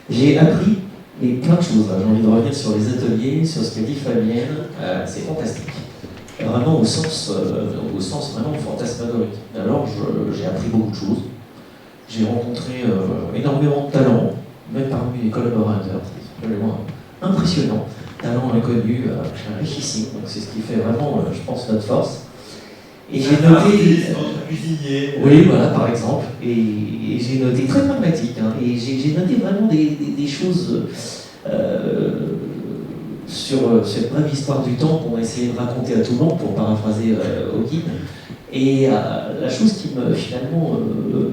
J'ai appris plein de choses. J'ai envie de revenir sur les ateliers, sur ce qu'a dit Fabienne. C'est fantastique. Vraiment au sens vraiment fantasmagorique. Alors j'ai appris beaucoup de choses. J'ai rencontré énormément de talents, même parmi les collaborateurs. C'est absolument impressionnant. Talent inconnu, richissime. Donc c'est ce qui fait vraiment, je pense, notre force. Et j'ai noté. Cuisinier. Oui, voilà, par exemple. Et j'ai noté très pragmatique. Hein, et j'ai noté vraiment des choses sur cette brève histoire du temps qu'on a essayé de raconter à tout le monde, pour paraphraser Hawking. Et la chose qui finalement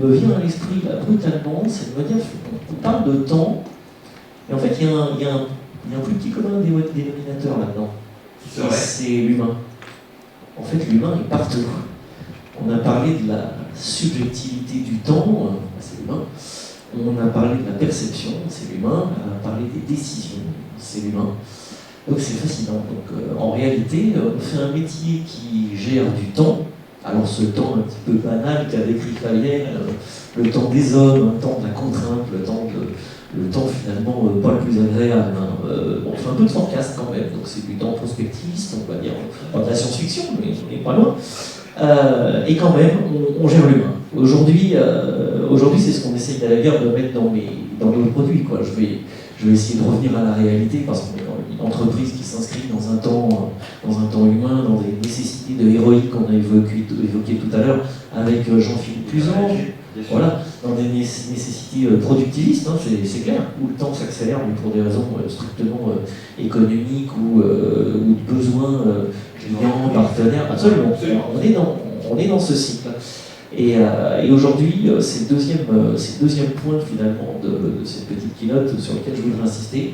me vient à l'esprit là, brutalement, c'est de me dire qu'on parle de temps, et en fait il y a un plus petit commun dénominateur là-dedans. C'est l'humain. En fait, l'humain est partout. On a parlé de la subjectivité du temps, c'est l'humain. On a parlé de la perception, c'est l'humain. On a parlé des décisions, c'est l'humain. Donc c'est fascinant. Donc, en réalité, on fait un métier qui gère du temps. Alors ce temps un petit peu banal qu'a décrit Fabienne, le temps des hommes, le temps de la contrainte, le temps finalement pas le plus agréable. Hein. On fait un peu de forecast quand même, donc c'est du temps prospectiviste, on va dire, pas de la science-fiction, mais on n'est pas loin. Et quand même, on gère l'humain. Aujourd'hui, c'est ce qu'on essaye d'ailleurs de mettre dans nos produits. Quoi. Je vais essayer de revenir à la réalité, parce qu'on est dans une entreprise qui s'inscrit dans un temps humain, dans des nécessités de héroïque qu'on a évoquées tout à l'heure avec Jean-Philippe Puzan. Voilà, dans des nécessités productivistes, hein, c'est clair, où le temps s'accélère, mais pour des raisons strictement économiques ou de besoins clients, partenaires, absolument. On est dans ce cycle. Et aujourd'hui, c'est le deuxième point finalement de cette petite keynote sur lequel je voudrais insister.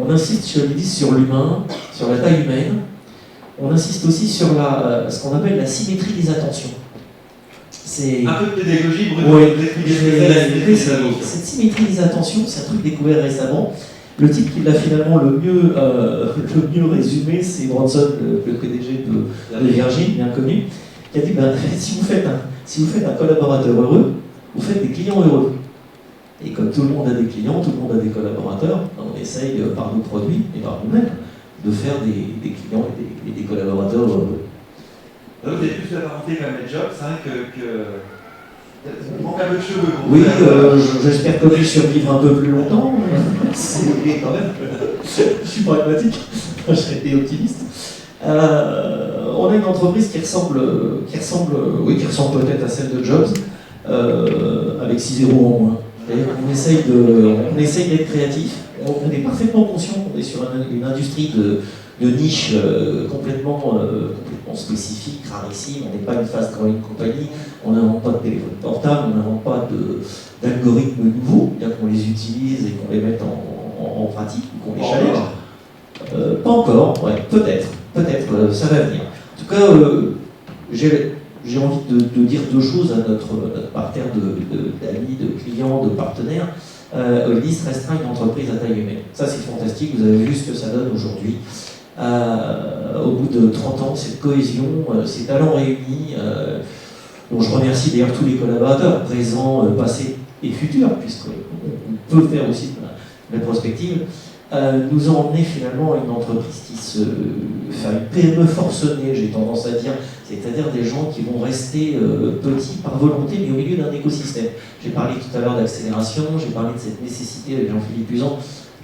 On insiste, je le dis, sur l'humain, sur la taille humaine. On insiste aussi sur ce qu'on appelle la symétrie des attentions. C'est un peu de pédagogie, Bruno. Oui, cette symétrie des attentions, c'est un truc découvert récemment. Le type qui l'a finalement le mieux résumé, c'est Bronson, le PDG de Virgin, bien connu, qui a dit si vous faites un collaborateur heureux, vous faites des clients heureux. Et comme tout le monde a des clients, tout le monde a des collaborateurs, on essaye par nos produits et par nous-mêmes de faire des clients et des collaborateurs heureux. Là, vous avez plus la parenté quand même, Jobs, hein, il manque un peu de cheveux. Oui, j'espère que lui survivre un peu plus longtemps. C'est quand même. Je suis pragmatique, je serais optimiste. On a une entreprise qui ressemble peut-être à celle de Jobs, avec 6 zéros en moins. C'est-à-dire qu'on essaye d'être créatif. On est parfaitement conscient qu'on est sur une industrie de niche complètement spécifique, rarissime. On n'est pas une fast-growing compagnie, on n'invente pas de téléphone portable, on n'invente pas d'algorithmes nouveaux, bien qu'on les utilise et qu'on les mette en pratique ou qu'on les challenge. Pas encore, ouais, peut-être, ça va venir. En tout cas, j'ai envie de dire deux choses à notre parterre d'amis, de clients, de partenaires. Hollis restera une entreprise à taille humaine. Ça, c'est fantastique, vous avez vu ce que ça donne aujourd'hui. Au bout de 30 ans, cette cohésion, ces talents réunis, dont je remercie d'ailleurs tous les collaborateurs, présents, passés et futurs, puisqu'on peut faire aussi de la prospective, nous ont emmené finalement à une entreprise une PME forcenée, j'ai tendance à dire, c'est-à-dire des gens qui vont rester petits par volonté, mais au milieu d'un écosystème. J'ai parlé tout à l'heure d'accélération, j'ai parlé de cette nécessité avec Jean-Philippe Puzan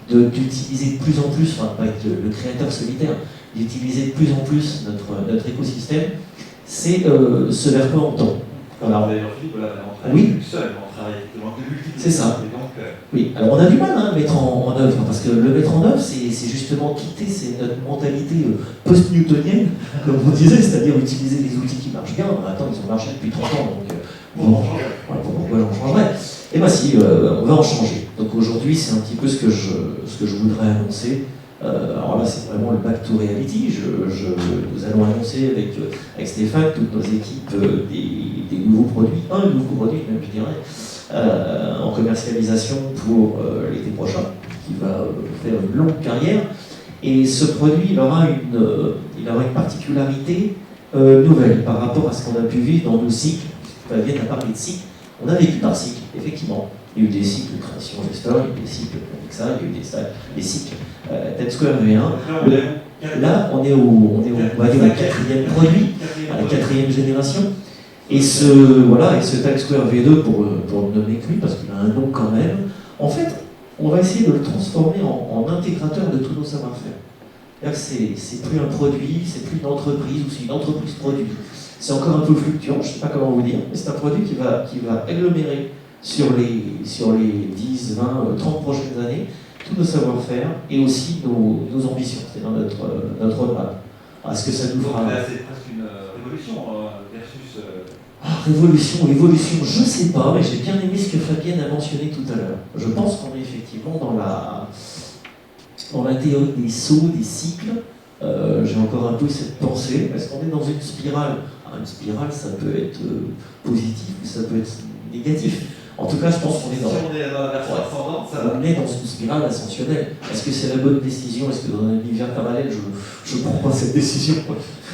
d'utiliser de plus en plus, enfin pas être le créateur solitaire, d'utiliser de plus en plus notre écosystème, c'est ce vers quoi on tend. Alors, d'ailleurs, Philippe, voilà, on travaille seul, on travaille avec de multiples. C'est ça. Oui, alors on a du mal à mettre en œuvre, parce que le mettre en œuvre, c'est justement quitter notre mentalité post-newtonienne, comme vous disiez, c'est-à-dire utiliser des outils qui marchent bien. Attends, ils ont marché depuis 30 ans, donc pourquoi j'en changerais? Eh bien si, on va en changer. Donc aujourd'hui, c'est un petit peu ce que je voudrais annoncer. Alors là, c'est vraiment le back to reality. Nous allons annoncer avec Stéphane, toutes nos équipes, des nouveaux produits, un nouveau produit même, je dirais, en commercialisation pour l'été prochain, qui va faire une longue carrière. Et ce produit, il aura une particularité nouvelle par rapport à ce qu'on a pu vivre dans nos cycles. Fabienne a parlé de cycle. On a vécu par cycle, effectivement. Il y a eu des cycles création-gestor, il y a eu des cycles Connexa, il y a eu des cycles TechSquare V1. Là, on va dire, au quatrième produit, à la quatrième génération. Et ce TechSquare V2, pour le nommer que lui, parce qu'il a un nom quand même, en fait, on va essayer de le transformer en intégrateur de tous nos savoir-faire. C'est plus un produit, c'est plus une entreprise, ou c'est une entreprise produit. C'est encore un peu fluctuant, je ne sais pas comment vous dire, mais c'est un produit qui va agglomérer sur les 10, 20, 30 prochaines années tous nos savoir-faire et aussi nos ambitions, c'est dans notre roadmap. Est-ce que ça nous fera... C'est presque une révolution versus... Évolution, je ne sais pas, mais j'ai bien aimé ce que Fabienne a mentionné tout à l'heure. Je pense qu'on est effectivement dans la théorie des sauts, des cycles. J'ai encore un peu cette pensée. Est-ce qu'on est dans une spirale? Une spirale, ça peut être positif ou ça peut être négatif. En tout cas, je pense qu'on est dans une spirale ascensionnelle. Est-ce que c'est la bonne décision? Est-ce que dans un univers parallèle, je ne prends pas cette décision?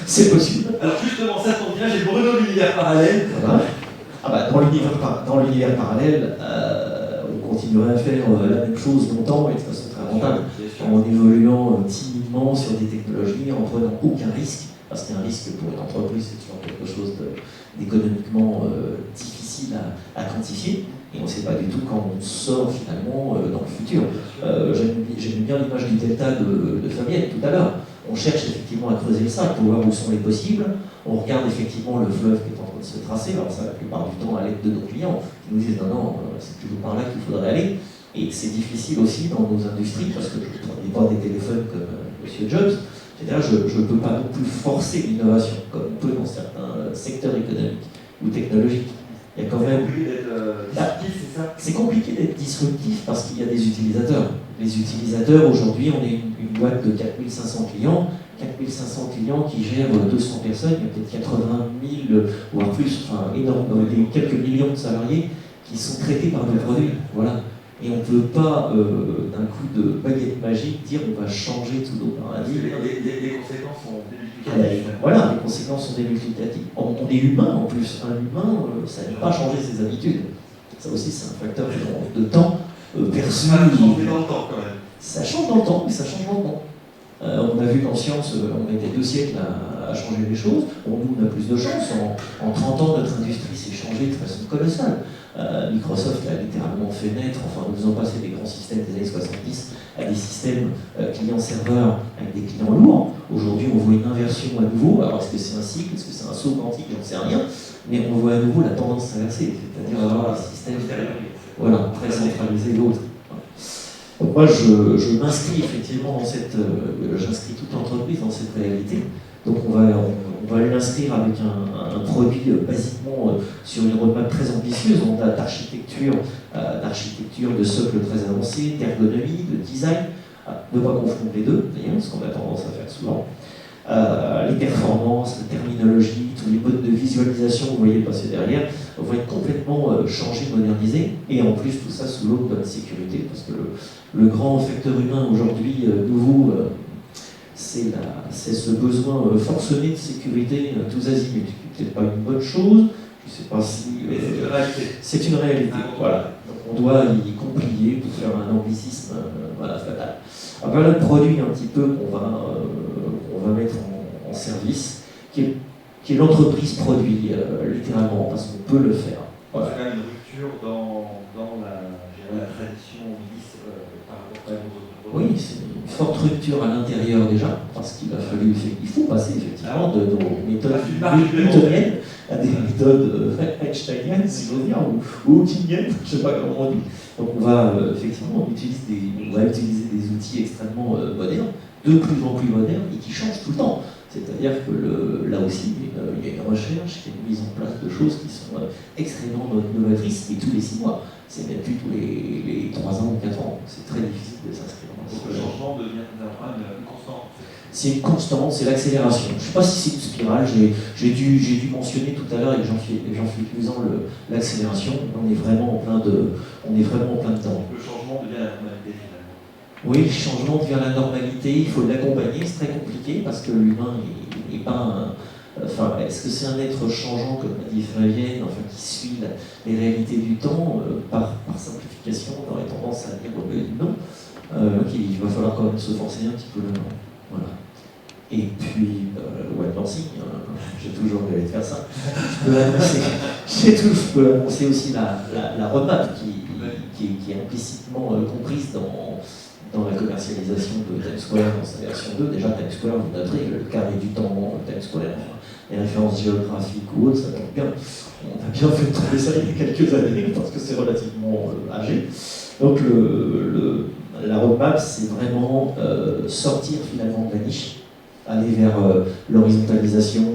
C'est possible. Alors justement, ça tombe bien, j'ai Bruno l'univers parallèle. Voilà. Dans l'univers parallèle, on continuerait à faire la même chose longtemps et de façon très rentable, en évoluant timidement sur des technologies, en prenant aucun risque. Parce qu'un risque pour une entreprise, c'est toujours quelque chose d'économiquement difficile à quantifier. Et on ne sait pas du tout quand on sort finalement dans le futur. J'aime bien l'image du delta de Fabienne tout à l'heure. On cherche effectivement à creuser ça pour voir où sont les possibles. On regarde effectivement le fleuve qui est en train de se tracer. Alors ça, la plupart du temps, à l'aide de nos clients, qui nous disent non, c'est plutôt par là qu'il faudrait aller. Et c'est difficile aussi dans nos industries, parce que je ne prenais pas des téléphones comme M. Jobs. C'est-à-dire, je ne peux pas non plus forcer l'innovation, comme on peut dans certains secteurs économiques ou technologiques. Il y a quand même... C'est compliqué d'être disruptif parce qu'il y a des utilisateurs. Les utilisateurs, aujourd'hui, on est une boîte de 4500 clients. 4500 clients qui gèrent 200 personnes, il y a peut-être 80 000, voire plus, enfin énorme, quelques millions de salariés qui sont traités par nos produits. Voilà. Et on ne peut pas, d'un coup de baguette magique, dire on va changer tous nos paradigmes. Les conséquences sont démultiplicatives. Voilà, les conséquences sont démultiplicatives. On est humain en plus. Un humain, ça n'est pas changer ses habitudes. Ça aussi, c'est un facteur de temps perçu. Ça change dans le temps quand même. Ça change dans le temps, mais ça change lentement. On a vu qu'en science, on mettait 2 siècles à changer les choses. Bon, nous, on a plus de chance. En 30 ans, notre industrie s'est changée de façon colossale. Microsoft a littéralement fait naître, enfin, nous faisons passer des grands systèmes des années 70 à des systèmes client-serveur avec des clients lourds. Aujourd'hui, on voit une inversion à nouveau. Alors, est-ce que c'est un cycle? Est-ce que c'est un saut quantique? J'en sais rien. Mais on voit à nouveau la tendance inversée, c'est-à-dire avoir des systèmes très centralisés d'autres. Donc moi, je m'inscris effectivement dans j'inscris toute l'entreprise dans cette réalité. Donc on va l'inscrire avec un produit basiquement sur une roadmap très ambitieuse. On a d'architecture, de socle très avancé, d'ergonomie, de design. Ne pas confondre les deux, d'ailleurs, ce qu'on a tendance à faire souvent. Les performances, la terminologie, tous les modes de visualisation que vous voyez passer derrière vont être complètement changés, modernisés, et en plus tout ça sous l'aube de la sécurité, parce que le grand facteur humain aujourd'hui nouveau, c'est ce besoin forcené de sécurité tous azimuts, qui n'est peut-être pas une bonne chose, je ne sais pas si... c'est une réalité, voilà. Donc on doit y complier pour faire un anglicisme fatal. Alors voilà le produit un petit peu qu'on va mettre en service, qui est l'entreprise produit, littéralement, parce qu'on peut le faire. Voilà. C'est quand même une rupture dans la tradition par rapport à nos autres produits. Oui, c'est une forte rupture à l'intérieur déjà, parce qu'il faut passer effectivement de nos méthodes newtoniennes à des méthodes einsteiniennes, si j'ose dire, ou hawkingiennes, je ne sais pas comment on dit. Donc on va effectivement utiliser des outils extrêmement modernes, de plus en plus modernes, et qui changent tout le temps. C'est-à-dire que là aussi, il y a une recherche, il y a une mise en place de choses qui sont extrêmement novatrices, et tous les 6 mois. C'est même plus tous les 3 ans ou 4 ans. C'est très difficile de s'inscrire dans ce changement devient une constante. C'est une constante, c'est l'accélération. Je ne sais pas si c'est une spirale, j'ai dû mentionner tout à l'heure avec Jean-Philippe Lusan l'accélération. On est vraiment en plein dedans. Le changement devient la normalité finalement. Oui, le changement devient la normalité, il faut l'accompagner, c'est très compliqué parce que l'humain n'est pas Enfin, est-ce que c'est un être changeant, comme l'a dit Frévienne, enfin, qui suit les réalités du temps par simplification? On aurait tendance à dire non. Il va falloir quand même se forcer un petit peu le nom. Voilà. Et puis, web dancing, j'ai toujours rêvé de faire ça. Je peux annoncer aussi la roadmap qui est implicitement comprise dans la commercialisation de Times Square dans sa version 2. Déjà, Times Square, vous noterez le carré du temps, Times Square, les références géographiques ou autres, ça tombe bien. On a bien fait de trouver ça il y a quelques années parce que c'est relativement âgé. Donc, la roadmap, c'est vraiment sortir finalement de la niche, aller vers l'horizontalisation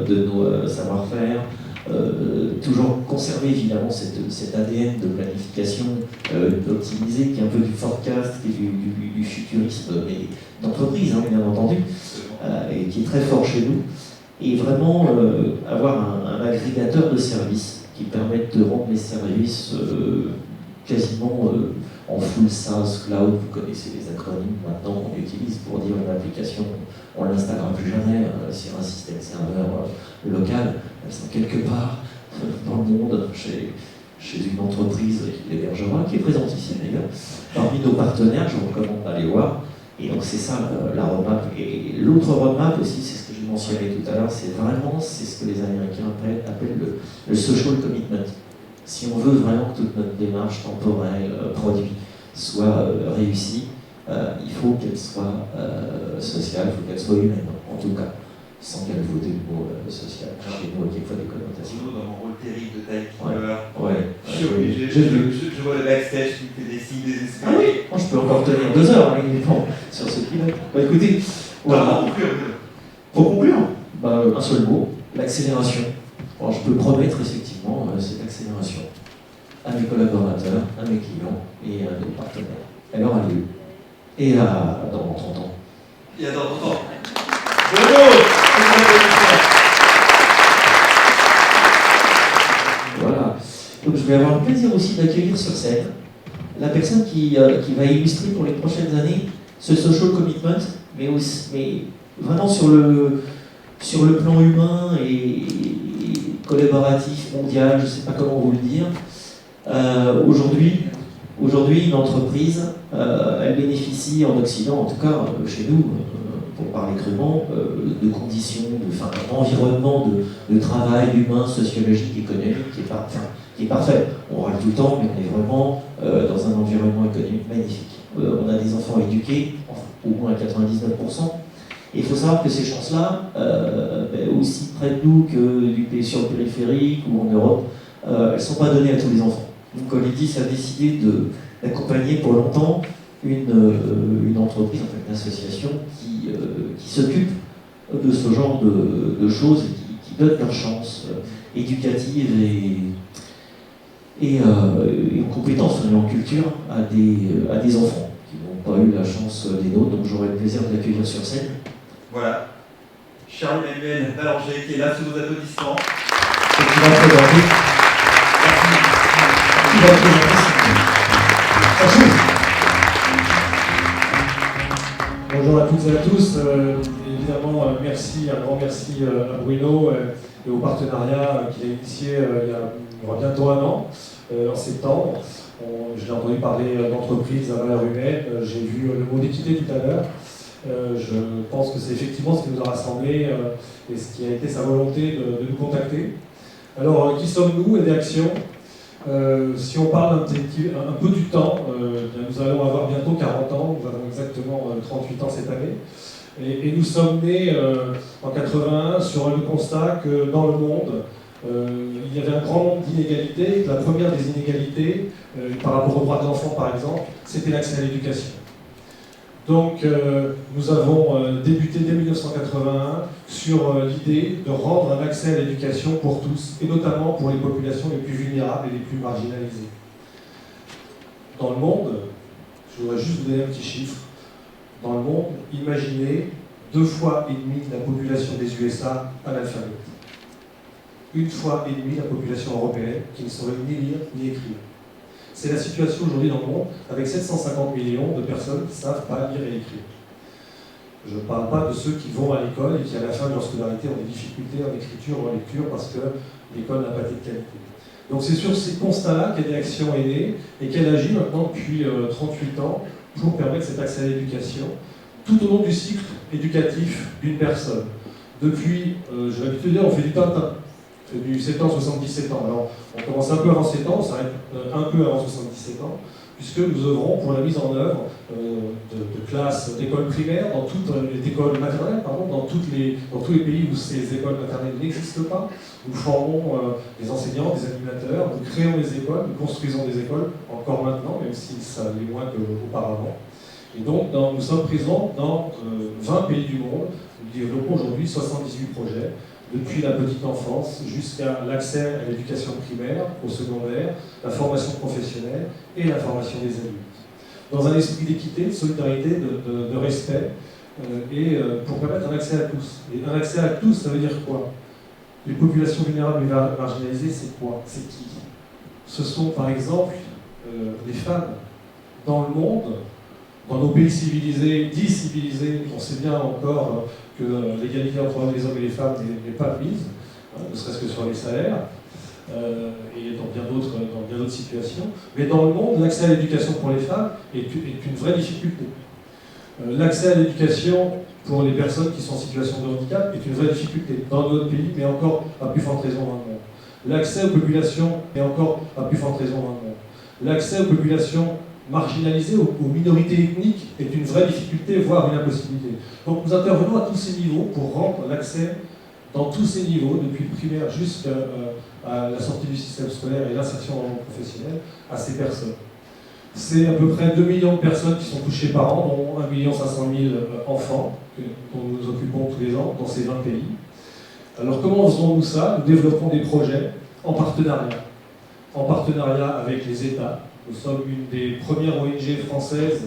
de nos savoir-faire, toujours conserver évidemment cet ADN de planification optimisée qui est un peu du forecast, qui est du futurisme, mais d'entreprise, hein, bien entendu, et qui est très fort chez nous, et vraiment avoir un agrégateur de services qui permette de rendre les services quasiment en full SaaS cloud. Vous connaissez les acronymes maintenant qu'on utilise pour dire une application, on ne l'installera plus jamais sur un système serveur local. Elles sont quelque part dans le monde, chez une entreprise qui l'hébergera, qui est présente ici d'ailleurs. Parmi nos partenaires, je vous recommande d'aller voir. Et donc c'est ça la roadmap. Et l'autre roadmap aussi, c'est ce que je mentionnais tout à l'heure, c'est ce que les Américains appellent le social commitment. Si on veut vraiment que toute notre démarche temporelle, produit, soit réussie, il faut qu'elle soit sociale, il faut qu'elle soit humaine, en tout cas, sans qu'elle vote le mot social. Chez nous, quelquefois des connotations. Dans mon rôle terrible de timekeeper, ouais. Je vois le backstage qui me fait des signes désespérés. Je peux encore tenir 2 heures sur ce pilote. Écoutez, voilà. Pour conclure, un seul mot, l'accélération. Alors, je peux promettre effectivement cette accélération à mes collaborateurs, à mes clients et à nos partenaires. Elle aura lieu. Et dans 30 ans. Et dans 30 ans. Voilà. Donc je vais avoir le plaisir aussi d'accueillir sur scène la personne qui va illustrer pour les prochaines années ce social commitment, mais vraiment sur le plan humain et collaboratif, mondial, je ne sais pas comment vous le dire. Aujourd'hui, une entreprise, elle bénéficie en Occident, en tout cas chez nous, pour parler crûment, de conditions, d'un environnement de travail humain, sociologique, économique qui est parfait. On râle tout le temps, mais on est vraiment dans un environnement économique magnifique. On a des enfants éduqués, au moins à 99%. Et il faut savoir que ces chances-là, aussi près de nous que du pays sur le périphérique ou en Europe, elles ne sont pas données à tous les enfants. Donc Colidis a décidé d'accompagner pour longtemps une entreprise, en fait, une association qui s'occupe de ce genre de choses et qui donne leur chance éducative et en compétences et en culture à des enfants qui n'ont pas eu la chance des nôtres. Donc j'aurai le plaisir de l'accueillir sur scène. Voilà. Charles-Emmanuel Ballanger qui est là sous vos applaudissements. Et qui va présenter. Bonjour à toutes et à tous. Évidemment, un grand merci à Bruno et au partenariat qu'il a initié il y aura bientôt 1 an, en septembre. Je l'ai entendu parler d'entreprise à valeur humaine. J'ai vu le mot d'équité tout à l'heure. Je pense que c'est effectivement ce qui nous a rassemblés et ce qui a été sa volonté de nous contacter. Alors, qui sommes-nous, Aider Action ? Si on parle un peu du temps, nous allons avoir bientôt 40 ans, nous avons exactement 38 ans cette année, et nous sommes nés en 81 sur le constat que dans le monde, il y avait un grand nombre d'inégalités, et que la première des inégalités, par rapport aux droits de l'enfant par exemple, c'était l'accès à l'éducation. Donc nous avons débuté dès 1981 sur l'idée de rendre un accès à l'éducation pour tous, et notamment pour les populations les plus vulnérables et les plus marginalisées. Dans le monde, je voudrais juste vous donner un petit chiffre, dans le monde, imaginez 2,5 fois la population des USA analphabète. 1,5 fois la population européenne qui ne saurait ni lire ni écrire. C'est la situation aujourd'hui dans le monde, avec 750 millions de personnes qui ne savent pas lire et écrire. Je ne parle pas de ceux qui vont à l'école et qui, à la fin de leur scolarité, ont des difficultés en écriture ou en lecture parce que l'école n'a pas été de qualité. Donc c'est sur ces constats-là qu'Aide-Action est née et qu'elle agit maintenant depuis 38 ans pour permettre cet accès à l'éducation tout au long du cycle éducatif d'une personne. Depuis, j'ai l'habitude de dire, on fait du Tintin. On fait du 7 ans, 77 ans. Alors, on commence un peu avant 7 ans, on s'arrête un peu avant 77 ans, puisque nous œuvrons pour la mise en œuvre de classes d'écoles primaires, dans toutes les écoles maternelles, pardon, dans tous les pays où ces écoles maternelles n'existent pas. Nous formons des enseignants, des animateurs, nous créons des écoles, nous construisons des écoles, encore maintenant, même si ça l'est moins qu'auparavant. Et donc, nous sommes présents dans 20 pays du monde. Nous développons aujourd'hui 78 projets, depuis la petite enfance jusqu'à l'accès à l'éducation primaire, au secondaire, la formation professionnelle et la formation des adultes. Dans un esprit d'équité, de solidarité, de respect, et pour permettre un accès à tous. Et un accès à tous, ça veut dire quoi? Les populations vulnérables et marginalisées, c'est quoi? C'est qui? Ce sont par exemple les femmes dans le monde. Dans nos pays civilisés, dits civilisés, on sait bien encore que l'égalité entre les hommes et les femmes n'est pas mise, ne serait-ce que sur les salaires, et dans bien d'autres situations. Mais dans le monde, l'accès à l'éducation pour les femmes est une vraie difficulté. L'accès à l'éducation pour les personnes qui sont en situation de handicap est une vraie difficulté dans notre pays, mais encore à plus forte raison dans le monde. L'accès aux populations est encore à plus forte raison dans le monde. L'accès aux populations marginalisées, aux minorités ethniques, est une vraie difficulté, voire une impossibilité. Donc nous intervenons à tous ces niveaux pour rendre l'accès dans tous ces niveaux, depuis le primaire jusqu'à la sortie du système scolaire et l'insertion dans le monde professionnel, à ces personnes. C'est à peu près 2 millions de personnes qui sont touchées par an, dont 1 500 000 enfants, dont nous nous occupons tous les ans dans ces 20 pays. Alors comment faisons-nous ça? Nous développons des projets en partenariat avec les États. Nous sommes une des premières ONG françaises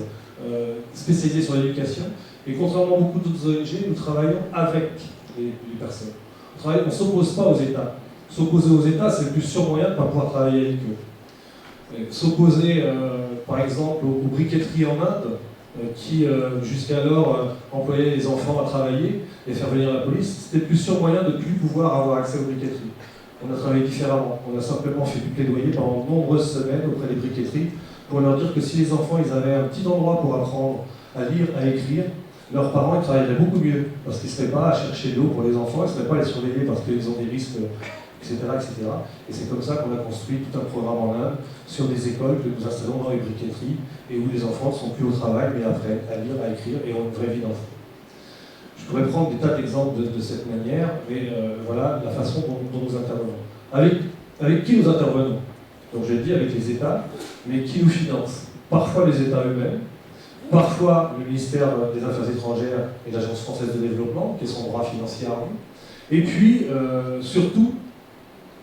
spécialisées sur l'éducation. Et contrairement à beaucoup d'autres ONG, nous travaillons avec les personnes. On ne s'oppose pas aux États. S'opposer aux États, c'est le plus sûr moyen de ne pas pouvoir travailler avec eux. S'opposer, par exemple, aux briqueteries en Inde, qui jusqu'alors employaient les enfants à travailler et faire venir la police, c'était le plus sûr moyen de ne plus pouvoir avoir accès aux briqueteries. On a travaillé différemment. On a simplement fait du plaidoyer pendant de nombreuses semaines auprès des briqueteries pour leur dire que si les enfants ils avaient un petit endroit pour apprendre à lire, à écrire, leurs parents ils travailleraient beaucoup mieux parce qu'ils ne seraient pas à chercher de l'eau pour les enfants, ils ne seraient pas à les surveiller parce qu'ils ont des risques, etc. etc. Et c'est comme ça qu'on a construit tout un programme en Inde sur des écoles que nous installons dans les briqueteries et où les enfants ne sont plus au travail mais apprennent à lire, à écrire et ont une vraie vie d'enfant. Je pourrais prendre des tas d'exemples de cette manière, mais voilà la façon dont nous intervenons. Avec qui nous intervenons? Donc je l'ai dit, avec les États, mais qui nous finance? Parfois les États eux-mêmes, parfois le ministère des Affaires étrangères et l'Agence française de développement, qui est son bras financier à lui. Et puis, surtout,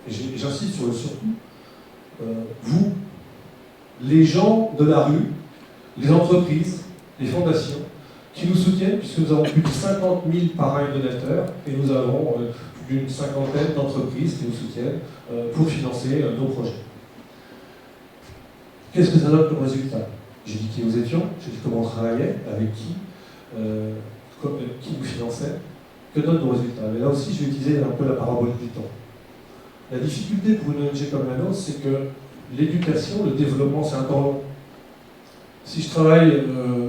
et j'insiste sur le surtout, vous, les gens de la rue, les entreprises, les fondations, qui nous soutiennent, puisque nous avons plus de 50 000 parrains et donateurs, et nous avons plus d'une cinquantaine d'entreprises qui nous soutiennent pour financer nos projets. Qu'est-ce que ça donne comme résultat? J'ai dit qui nous étions, j'ai dit comment on travaillait, avec qui nous finançait, que donnent nos résultats. Mais là aussi, je vais utiliser un peu la parabole du temps. La difficulté pour une ONG comme la nôtre, c'est que l'éducation, le développement, c'est un temps long. Si je travaille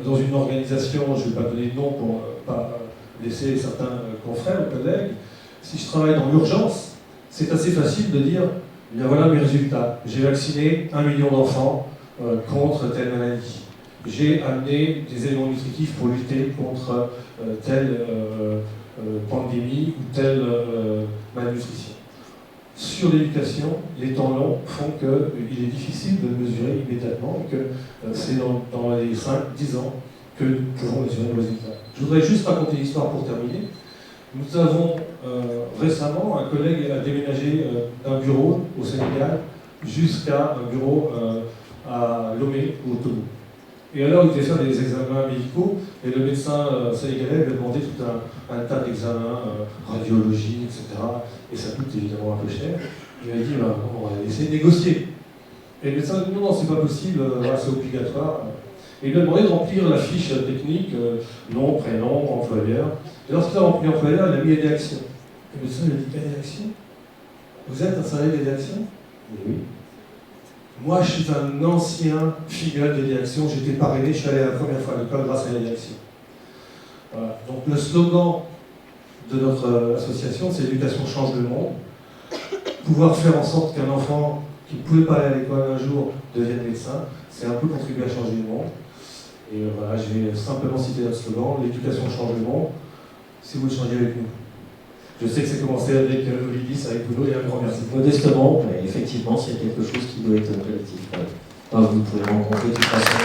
dans une organisation, je ne vais pas donner de nom pour ne pas laisser certains confrères ou collègues, si je travaille dans l'urgence, c'est assez facile de dire, eh bien voilà mes résultats. J'ai vacciné 1 million d'enfants contre telle maladie. J'ai amené des éléments nutritifs pour lutter contre telle pandémie ou telle malnutrition. Sur l'éducation, les temps longs font qu'il est difficile de mesurer immédiatement et que c'est dans les 5-10 ans que nous pouvons mesurer nos résultats. Je voudrais juste raconter l'histoire pour terminer. Nous avons récemment, un collègue a déménagé d'un bureau au Sénégal jusqu'à un bureau à Lomé, au Togo. Et alors, il devait faire des examens médicaux, et le médecin sénégalais lui a demandé tout un tas d'examens, radiologie, etc. Et ça coûte évidemment un peu cher. Il m'a dit, on va essayer de négocier. Et le médecin a dit, non, c'est pas possible, c'est obligatoire. Et il lui a demandé de remplir la fiche technique, nom, prénom, employeur. Et lorsqu'il a rempli employeur, il a mis aide et action. Et le médecin lui a dit aide et action? Vous êtes un salarié d'aide et action? Oui. Moi, je suis un ancien filleul d'aide et action. J'étais parrainé, je suis allé la première fois à l'école grâce à l'aide et action. Voilà. Donc le slogan de notre association, c'est l'éducation change le monde. Pouvoir faire en sorte qu'un enfant qui ne pouvait pas aller à l'école un jour devienne médecin, c'est un peu contribuer à changer le monde. Et voilà, je vais simplement citer notre slogan, l'éducation change le monde, si vous le changez avec nous. Je sais que c'est commencé avec Olydis, avec Bruno, et un grand merci. Modestement, mais effectivement, c'est quelque chose qui doit être collectif. Vous pouvez rencontrer de toute façon.